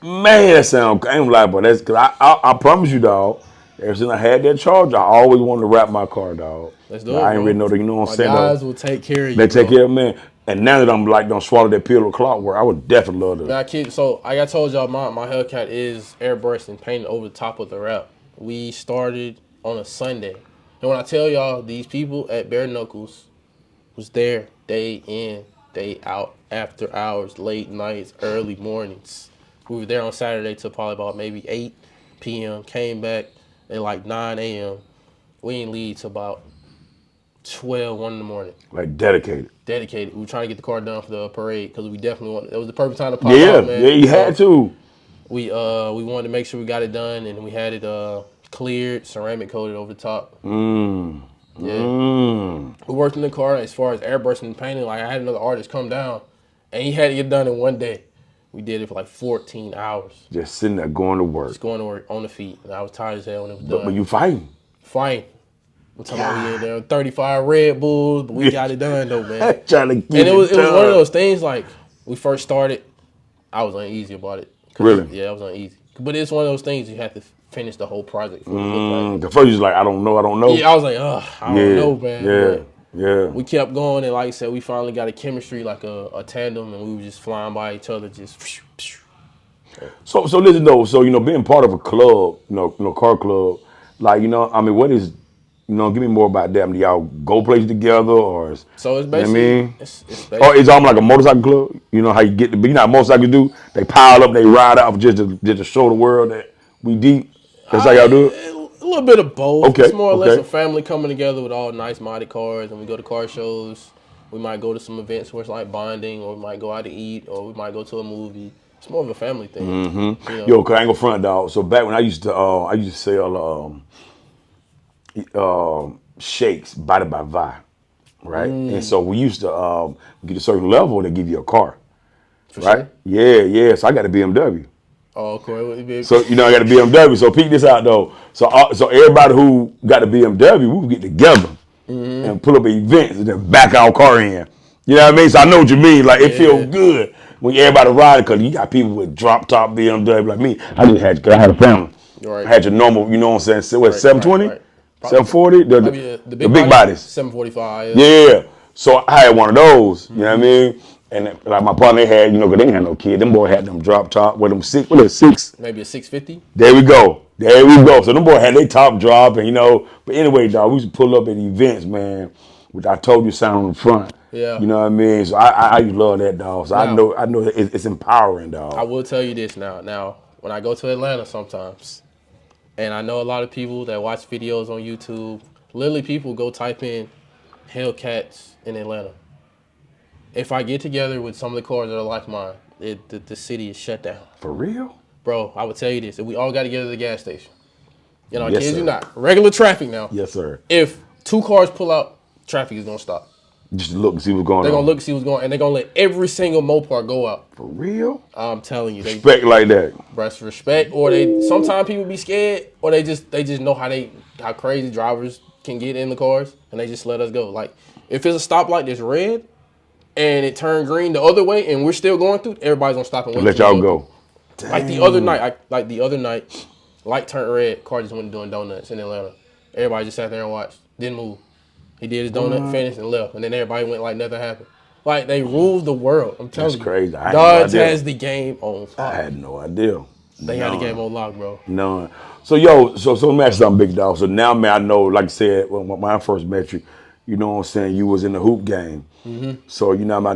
Man, that sounds. I ain't gonna lie, but that's because I promise you, dog. Ever since I had that charge, I always wanted to wrap my car, dog. Let's do it. I ain't really know that. You know what I'm saying? My guys will take care of you. They take care of me. And now that I'm like don't swallow that pill of Clockwork, I would definitely love to. Now, kid, so like I told y'all, my Hellcat is airbrushed and painted over the top of the wrap. We started on a Sunday, and when I tell y'all, these people at Bare Knuckles was there day in, day out, after hours, late nights, early mornings. We were there on Saturday till probably about maybe 8 p.m. Came back at like 9 a.m. We didn't leave till about 1 in the morning. Like dedicated. We were trying to get the car done for the parade because we definitely wanted. It was the perfect time to pop out, man. Yeah, you had to. We wanted to make sure we got it done, and we had it cleared, ceramic coated over the top. We worked in the car as far as airbrushing and painting. Like I had another artist come down, and he had to get done in one day. We did it for like 14 hours. Just sitting there going to work. Just going to work on the feet, and I was tired as hell when it was done. But you fighting. I'm talking about there 35 Red Bulls, but we got it done though, man. Trying to get and it was one of those things like we first started, I was uneasy about it. Really? Yeah, I was uneasy. But it's one of those things you have to finish the whole project. The first you was like, I don't know. Yeah, I was like, I don't know, man. Yeah. We kept going, and like I said, we finally got a chemistry, like a tandem, and we were just flying by each other, just. So listen though, being part of a club, car club, like what is, give me more about that. I mean, y'all go places together, or so it's basically, it's basically, or it's almost like a motorcycle club. You know how you get, but you know how motorcycles do. They pile up, they ride out just to show the world that we deep. That's how y'all do it. A little bit of both. Okay. It's more or less a family coming together with all nice modded cars, and we go to car shows. We might go to some events where it's like bonding, or we might go out to eat, or we might go to a movie. It's more of a family thing. Mm-hmm. Yo, cause I ain't gonna front, dog. So back when I used to sell shakes, Body by Vi, right? And so we used to get a certain level to give you a car, right? Sure. Yeah. So I got a BMW. Oh, okay. So I got a BMW. So peep this out though. So everybody who got a BMW, we would get together and pull up events and then back our car in. You know what I mean? So I know what you mean. Like it feels good when everybody riding, because you got people with drop top BMW like me. I had a family. Right. I had your normal, you know what I'm saying? What, 720? Right. 740? The big bodies. 745. Yeah. So I had one of those, you know what I mean? And like my partner had, because they didn't have no kid. Them boy had them drop top with them six. Maybe a 650. There we go. There we go. So them boys had their top drop, and But anyway, dog, we used to pull up at events, man. Which I told you, sound on the front. Yeah. You know what I mean? So I used to love that, dog. So Now, I know it's empowering, I dog. will tell you this now. Now, when I go to Atlanta sometimes, and I know a lot of people that watch videos on YouTube, literally people go type in Hellcats in Atlanta. If I get together with some of the cars that are like mine, the city is shut down. For real? Bro, I would tell you this. If we all got together at the gas station, I Yes, kid you sir. not, regular traffic now. Yes, sir. If 2 cars pull out, traffic is going to stop. Just look and see what's going They're on. going to look and see what's going on, and they're going to let every single Mopar go out. For real? I'm telling you. Respect like that. Breast respect, or they sometimes people be scared, or they just know how crazy drivers can get in the cars, and they just let us go. Like if it's a stoplight that's red, and it turned green the other way, and we're still going through, everybody's gonna stop and wait. Let y'all go. Like the other night, light turned red. Car just went doing donuts in Atlanta. Everybody just sat there and watched, didn't move. He did his donut, finished, and left, and then everybody went like nothing happened. Like they ruled the world. I'm telling you. That's crazy. Dodge has the game on lock. I had no idea. They had the game on lock, bro. None. So let me ask you something, big dog. So now, man, I know, like I said, when I first met you, you know what I'm saying, you was in the hoop game. Mm-hmm. So now I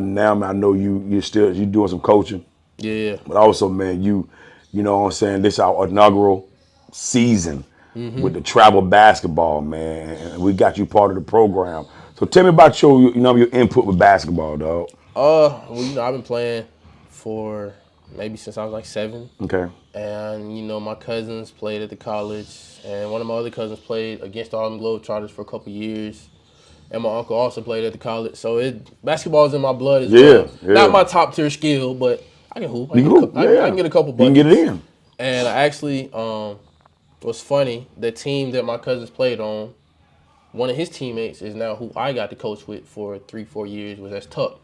know you doing some coaching. Yeah. But also, man, you know what I'm saying, this our inaugural season with the travel basketball, man, and we got you part of the program. So tell me about your input with basketball, dog. Well, I've been playing for maybe since I was like 7. Okay. And, my cousins played at the college. And one of my other cousins played against the Harlem Globetrotters for a couple years. And my uncle also played at the college. So basketball is in my blood as well. Yeah. Not my top tier skill, but I can hoop. I can get a couple buckets. You can get it in. And I actually, what's funny, the team that my cousins played on, one of his teammates is now who I got to coach with for 3-4 years, that's Tuck.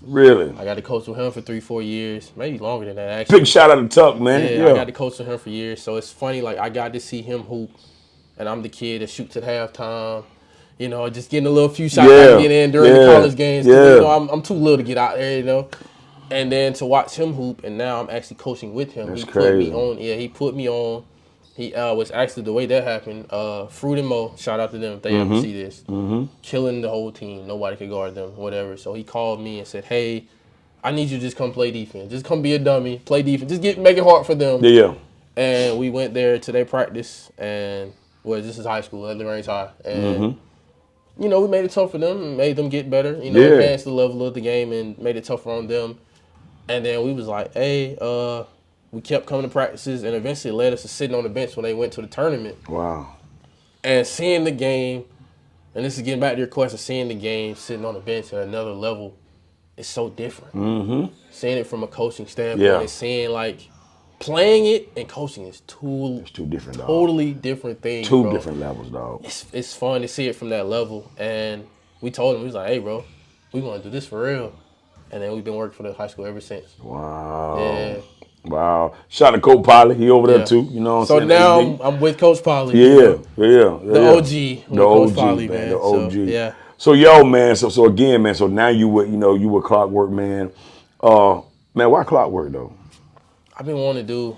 Really? I got to coach with him for 3-4 years, maybe longer than that actually. Big shout out to Tuck, man. Yeah, I got to coach with him for years. So it's funny, like I got to see him hoop, and I'm the kid that shoots at halftime. Just getting a little few shots I can get in during the college games. Yeah. I'm too little to get out there, And then to watch him hoop, and now I'm actually coaching with him. That's he crazy. Put me on. Yeah, he put me on. He was actually, the way that happened, Fruit and Mo, shout out to them if they ever see this, killing the whole team. Nobody could guard them, whatever. So he called me and said, hey, I need you to just come play defense. Just come be a dummy, play defense. Just make it hard for them. Yeah. And we went there to their practice, and, this is high school, at LaGrange High. And, we made it tough for them and made them get better, advanced the level of the game and made it tougher on them. And then we was like, hey, we kept coming to practices, and eventually led us to sitting on the bench when they went to the tournament. Wow. And seeing the game, and this is getting back to your question, seeing the game, sitting on the bench at another level, it's so different. Mm-hmm. Seeing it from a coaching standpoint and seeing, playing it and coaching is two different, dog. Totally different things, Two bro. different levels, dog. It's fun to see it from that level. And we told him, we was like, hey, bro, we want to do this for real. And then we've been working for the high school ever since. Wow. Yeah. Wow. Shout out to Coach Polly. He over there too. You know what I'm saying? So now I'm with Coach Polly. Yeah. The OG. The OG, Polly, man. The OG. So, yeah. So man, so again, man, so now you with Clockwork, man. Man, why Clockwork though? I've been wanting to do,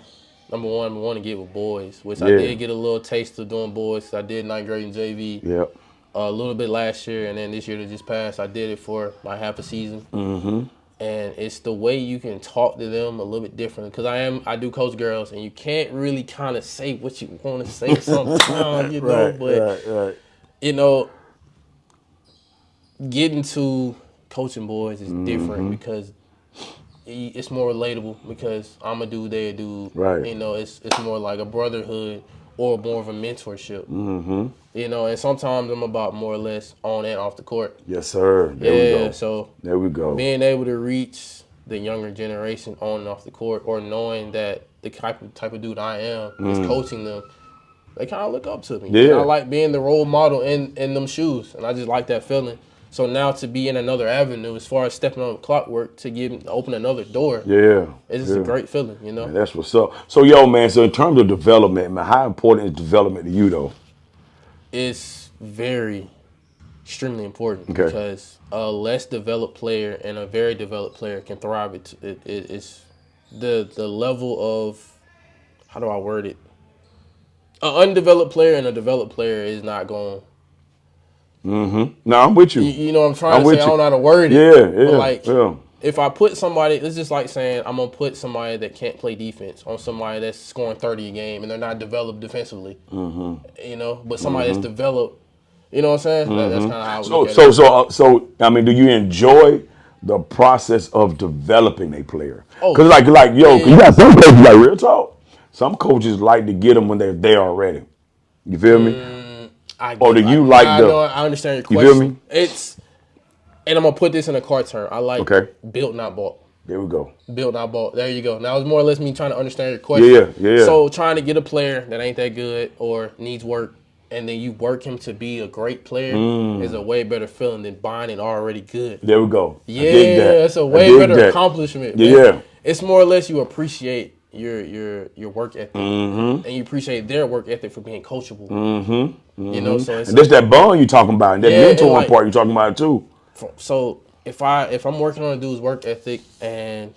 number one, I want to get with boys, which I did get a little taste of doing boys. I did 9th grade in JV. Yep. A little bit last year, and then this year that just passed, I did it for my half a season. Mm-hmm. And it's the way you can talk to them a little bit different, because I do coach girls, and you can't really kind of say what you want to say sometimes, but getting to coaching boys is different because it's more relatable, because I'm a dude, they're a dude. Right. It's more like a brotherhood or more of a mentorship. Mm-hmm. And sometimes I'm about more or less on and off the court. Yes, sir. There we go. So there we go. Being able to reach the younger generation on and off the court, or knowing that the type of dude I am is coaching them, they kind of look up to me. Yeah. And I like being the role model in them shoes, and I just like that feeling. So now to be in another avenue, as far as stepping on Clockwork to open another door, it's just a great feeling, Man, that's what's up. So man, so in terms of development, man, how important is development to you though? It's extremely important, because a less developed player and a very developed player can thrive. It's the level of, how do I word it? An undeveloped player and a developed player is not going. No, I'm with you. You know what I'm trying to say? I don't know how to word it. Yeah, But like, yeah. if I put somebody, it's just like saying I'm gonna put somebody that can't play defense on somebody that's scoring 30 a game and they're not developed defensively. You know, but somebody that's developed. You know what I'm saying? That's kind of how I would look at it. So, I mean, do you enjoy the process of developing a player? Oh, Because like, yo, yeah. you got some coaches like real talk. Some coaches like to get them when they're there already. You feel me? Or do you like the? No, I understand your You question. feel me? And I'm gonna put this in a car term. I like built, not bought. There we go. Built, not bought. There you go. Now it's more or less me trying to understand your question. Yeah. So trying to get a player that ain't that good or needs work, and then you work him to be a great player is a way better feeling than buying it already good. There we go. Yeah, it's a way better accomplishment. Man. Yeah. It's more or less you appreciate your work ethic, and you appreciate their work ethic for being coachable. You know, so it's and that's that bond you talking about, and that mentoring part you talking about too. So if I'm working on a dude's work ethic and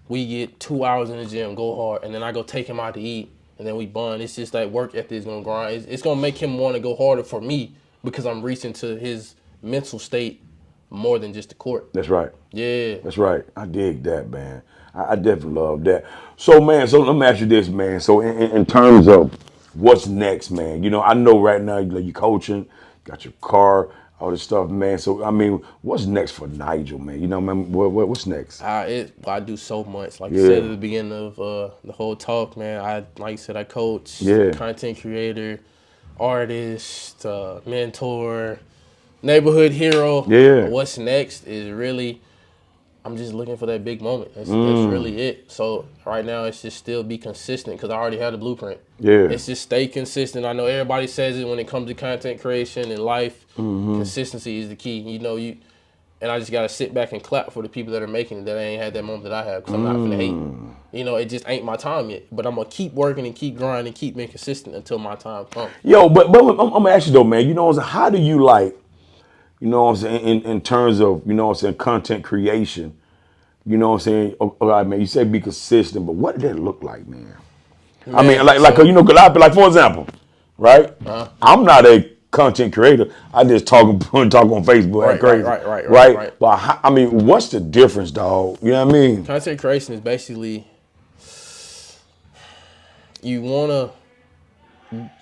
we get 2 hours in the gym, go hard, and then I go take him out to eat, and then we bond, it's just that work ethic is gonna grind. It's gonna make him want to go harder for me because I'm reaching to his mental state more than just the court. That's right. Yeah. That's right. I dig that, man. I definitely love that. So, man, so let me ask you this, man. So, in terms of what's next, man, you know, I know right now you're coaching, got your car, all this stuff, man. So, I mean, what's next for Nigel, man? You know, man, what's next? I do so much. Like you said at the beginning of the whole talk, man, like you said, I coach, content creator, artist, mentor, neighborhood hero. Yeah. What's next is really, I'm just looking for that big moment. That's really it. So right now it's just still be consistent because I already have the blueprint. Yeah. It's just stay consistent. I know everybody says it when it comes to content creation and life. Consistency is the key. You know, and I just got to sit back and clap for the people that are making it that ain't had that moment that I have because I'm not gonna hate. You know, it just ain't my time yet. But I'm going to keep working and keep grinding and keep being consistent until my time comes. Yo, but I'm going to ask you though, man, you know what I'm saying? How do you like, you know what I'm saying, in terms of, you know what I'm saying, content creation, you know what I'm saying? All right, man, you said be consistent, but what did that look like, man? I mean, like you know, like for example, right? I'm not a content creator. I just talk on Facebook, crazy, right? But I mean, what's the difference, dog? You know what I mean? Content creation is basically you wanna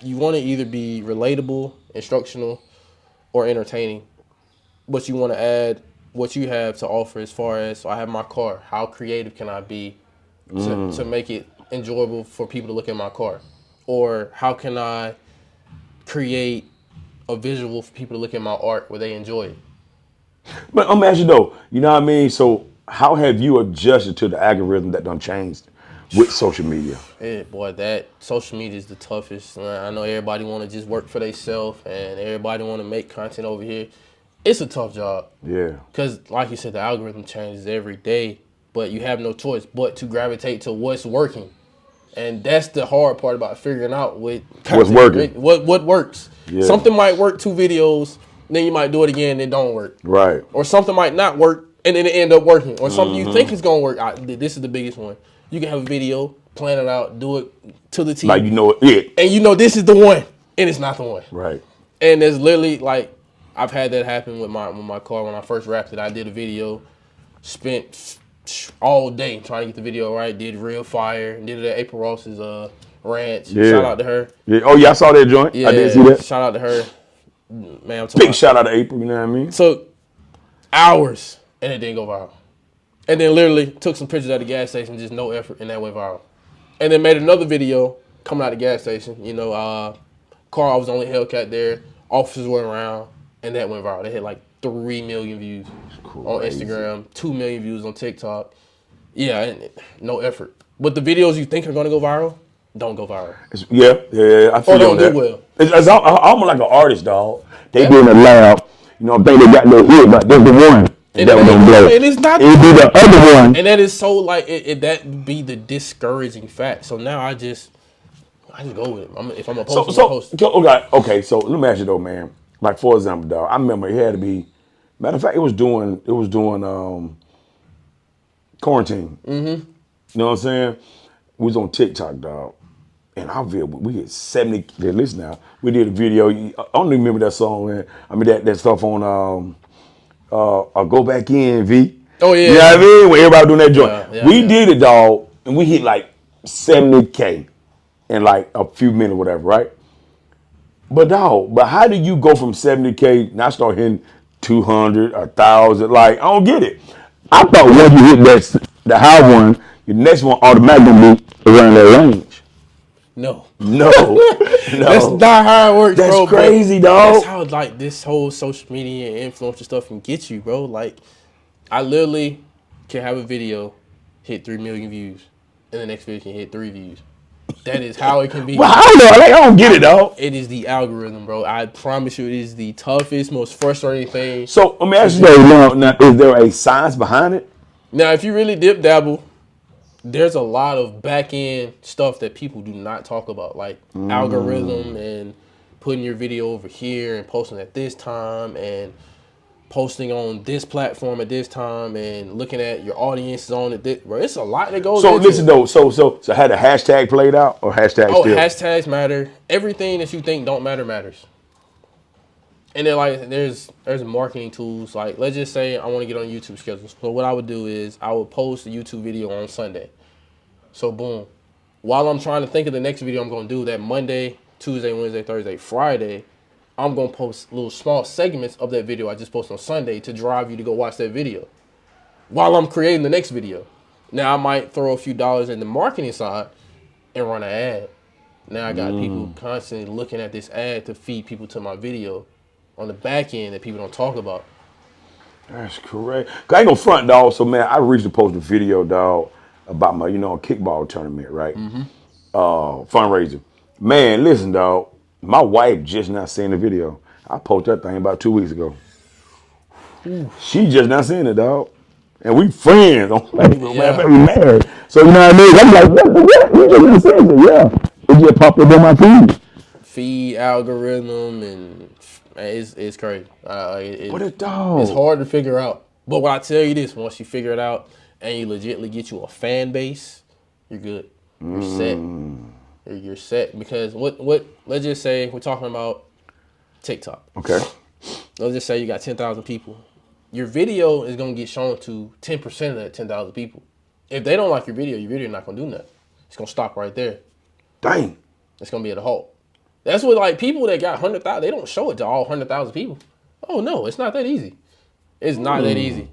either be relatable, instructional, or entertaining, but you want to add what you have to offer as far as, so I have my car. How creative can I be to make it enjoyable for people to look at my car? Or how can I create a visual for people to look at my art where they enjoy it? But I'm asking you though, you know what I mean? So how have you adjusted to the algorithm that done changed with social media? Yeah, boy, that social media is the toughest. I know everybody want to just work for themselves and everybody want to make content over here. It's a tough job. Yeah. Because, like you said, the algorithm changes every day, but you have no choice but to gravitate to what's working. And that's the hard part about figuring out what's working. What works. Yeah. Something might work 2 videos, then you might do it again and it don't work. Right. Or something might not work and then it end up working. Or something you think is going to work. This is the biggest one. You can have a video, plan it out, do it to the T. Like you know it. And you know this is the one, and it's not the one. Right. And there's literally, like, I've had that happen with my car when I first wrapped it. I did a video, spent all day trying to get the video right, did real fire, did it at April Ross's ranch. Yeah. Shout out to her. Yeah. Oh, yeah, I saw that joint. Yeah, I did see that. Shout out to her. Man, I'm Big shout out to April, you know what I mean? So, hours, and it didn't go viral. And then literally took some pictures at the gas station, just no effort, and that went viral. And then made another video coming out of the gas station. You know, car, I was the only Hellcat there. Officers were around, and that went viral. They had like 3 million views on Instagram, 2 million views on TikTok. Yeah, and no effort. But the videos you think are going to go viral, don't go viral. Yeah, I feel or don't that. do well. It's almost like an artist, dog. They be in the lab, you know, think they got their hit, but they're the one. And that don't blow. And it's not. It'd be the other one. And that is so like that be the discouraging fact. So now I just go with it. If I'm a post, Okay. So let me ask you though, man. Like for example, dog, I remember it had to be. Matter of fact, it was doing quarantine. You know what I'm saying? We was on TikTok, dog. And our video, we hit 70. Listen now, we did a video. I don't even remember that song, man. I mean that stuff on Go Back In, V. Oh yeah. You know what I mean? When everybody doing that joint. We Yeah. did it, dog, and we hit like 70K in like a few minutes, whatever, right? But dog, how do you go from 70K now start hitting 200, 1,000? Like, I don't get it. I thought once you hit the high one, your next one automatically gonna be around that range. No. No. That's not how it works, That's bro. crazy, dog. That's how like this whole social media and influencer stuff can get you, bro. Like, I literally can have a video hit 3 million views, and the next video can hit 3 views. That is how it can be. Well, I don't get it, dog. It is the algorithm, bro. I promise you, it is the toughest, most frustrating thing. So let me ask you this: now, is there a science behind it? Now, if you really dip dabble, there's a lot of back end stuff that people do not talk about, like algorithm and putting your video over here and posting at this time and posting on this platform at this time and looking at your audiences on it. Bro, it's a lot that goes So into listen it. though, so had a hashtag played out or hashtag still? Hashtags matter. Everything that you think don't matter matters. And then like there's marketing tools. Like let's just say I want to get on YouTube schedules. So what I would do is I would post a YouTube video on Sunday. So boom. While I'm trying to think of the next video I'm gonna do that Monday, Tuesday, Wednesday, Thursday, Friday, I'm going to post little small segments of that video I just posted on Sunday to drive you to go watch that video while I'm creating the next video. Now, I might throw a few dollars in the marketing side and run an ad. Now, I got people constantly looking at this ad to feed people to my video on the back end that people don't talk about. That's correct. I ain't gonna front, dog. So, man, I recently posted a video, dog, about my, kickball tournament, right? Fundraiser. Man, listen, dog. My wife just not seeing the video. I posted that thing about 2 weeks ago. She just not seeing it, dog. And we friends on Facebook, man. We married. So, you know what I mean? I'm like, what? You just not seeing it? Yeah. It just popped up on my feed. Feed algorithm and it's crazy. What a dog. It's hard to figure out. But what I tell you this, once you figure it out and you legitimately get you a fan base, you're good. You're set. You're set because what let's just say we're talking about TikTok. Okay. Let's just say you got 10,000 people. Your video is gonna get shown to 10% of that 10,000 people. If they don't like your video not gonna do nothing. It's gonna stop right there. Dang. It's gonna be at a halt. That's what like people that got 100,000, they don't show it to all 100,000 people. Oh no, it's not that easy. It's not that easy.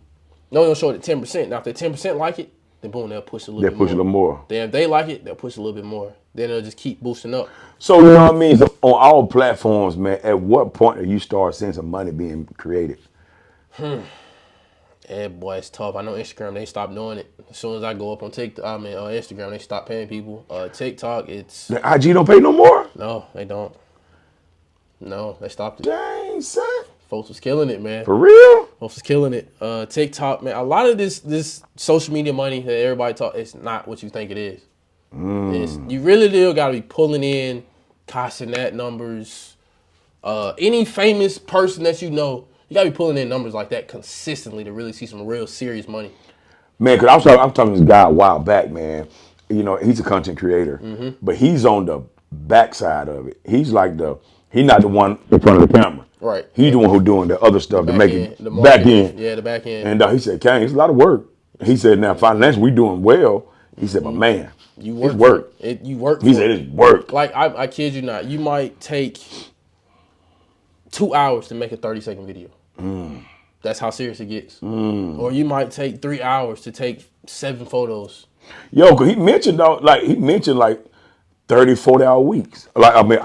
No, they'll show it at 10%. Now if the 10% like it, then boom, they'll push a little bit more. They'll push a little more. Then if they like it, they'll push a little bit more. Then they'll just keep boosting up. So, you know what I mean? So on all platforms, man, at what point do you start seeing some money being created? Yeah, boy, it's tough. I know Instagram, they stopped doing it. As soon as I go up on Instagram, they stop paying people. TikTok, it's... The IG don't pay no more? No, they don't. No, they stopped it. Dang, son. Folks was killing it, man. For real? Folks was killing it. TikTok, man, a lot of this social media money that everybody talk, it's not what you think it is. You really do got to be pulling in KaneSaid numbers. Any famous person that you know, you got to be pulling in numbers like that consistently to really see some real serious money. Man, because I'm talking to this guy a while back, man. You know, he's a content creator, but he's on the backside of it. He's like he's not the one in front of the camera. Right. He's the one who's doing the other stuff to make it the back end. Yeah, the back end. And he said, Kane, it's a lot of work. He said, now financially we doing well. He said, but man, you work. It's work. You work. He said it's work. Like I kid you not, you might take 2 hours to make a 30-second video. That's how serious it gets. Or you might take 3 hours to take 7 photos. Yo, cause he mentioned 30, 40-hour weeks. Like, I mean,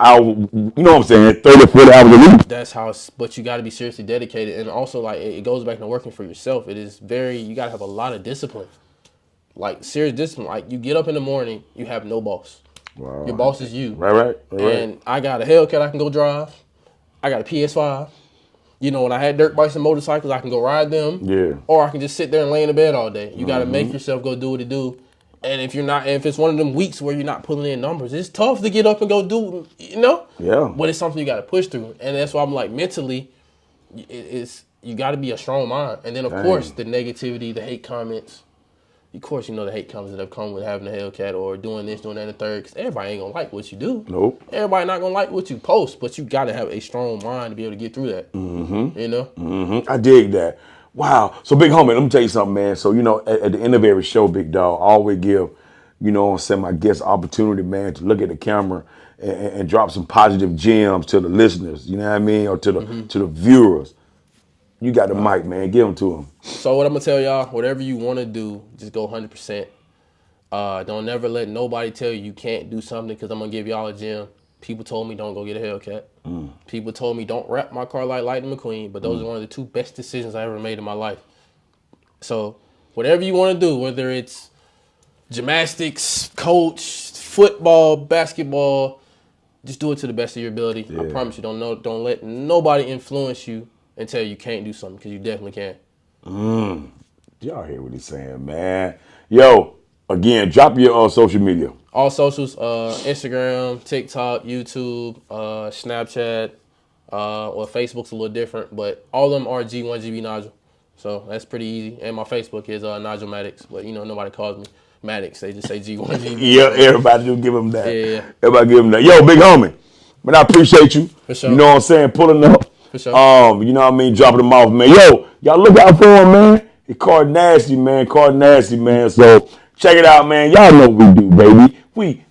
you know what I'm saying? 30, 40 hours a week. That's how, but you got to be seriously dedicated. And also, like, it goes back to working for yourself. It is you got to have a lot of discipline. Like, serious discipline. Like, you get up in the morning, you have no boss. Wow. Your boss is you. Right. And I got a Hellcat I can go drive. I got a PS5. You know, when I had dirt bikes and motorcycles, I can go ride them. Yeah. Or I can just sit there and lay in the bed all day. You got to make yourself go do what it do. And if it's one of them weeks where you're not pulling in numbers, it's tough to get up and go do, you know? Yeah. But it's something you got to push through. And that's why I'm like, mentally, you got to be a strong mind. And then, of course, the negativity, the hate comments, of course, the hate comes that have come with having a Hellcat or doing this, doing that, and the third. Because everybody ain't gonna like what you do. Nope. Everybody not gonna like what you post, but you gotta have a strong mind to be able to get through that. I dig that. Wow. So, big homie, let me tell you something, man. So, at the end of every show, big dog, I always give, my guests opportunity, man, to look at the camera and drop some positive gems to the listeners. You know what I mean, or to the viewers. You got the mic, man. Give them to them. So what I'm gonna tell y'all, whatever you want to do, just go 100%. Don't never let nobody tell you can't do something, because I'm gonna give y'all a gem. People told me don't go get a Hellcat. People told me don't wrap my car like Lightning McQueen, but those are one of the two best decisions I ever made in my life. So whatever you want to do, whether it's gymnastics, coach, football, basketball, just do it to the best of your ability. Yeah. I promise you, don't let nobody influence you and tell you can't do something, because you definitely can. Y'all hear what he's saying, man. Yo, again, drop your social media. All socials, Instagram, TikTok, YouTube, Snapchat, well, Facebook's a little different, but all of them are G1GB Nigel. So that's pretty easy. And my Facebook is Nigel Maddox, but nobody calls me Maddox. They just say G1GB. Yeah, everybody do give him that. Yeah. Everybody give him that. Yo, big homie, man, I appreciate you. For sure. You know what I'm saying? Pulling up. For sure. You know what I mean? Dropping them off, man. Yo, y'all look out for him, man. He called nasty, man. So check it out, man. Y'all know what we do, baby. Man.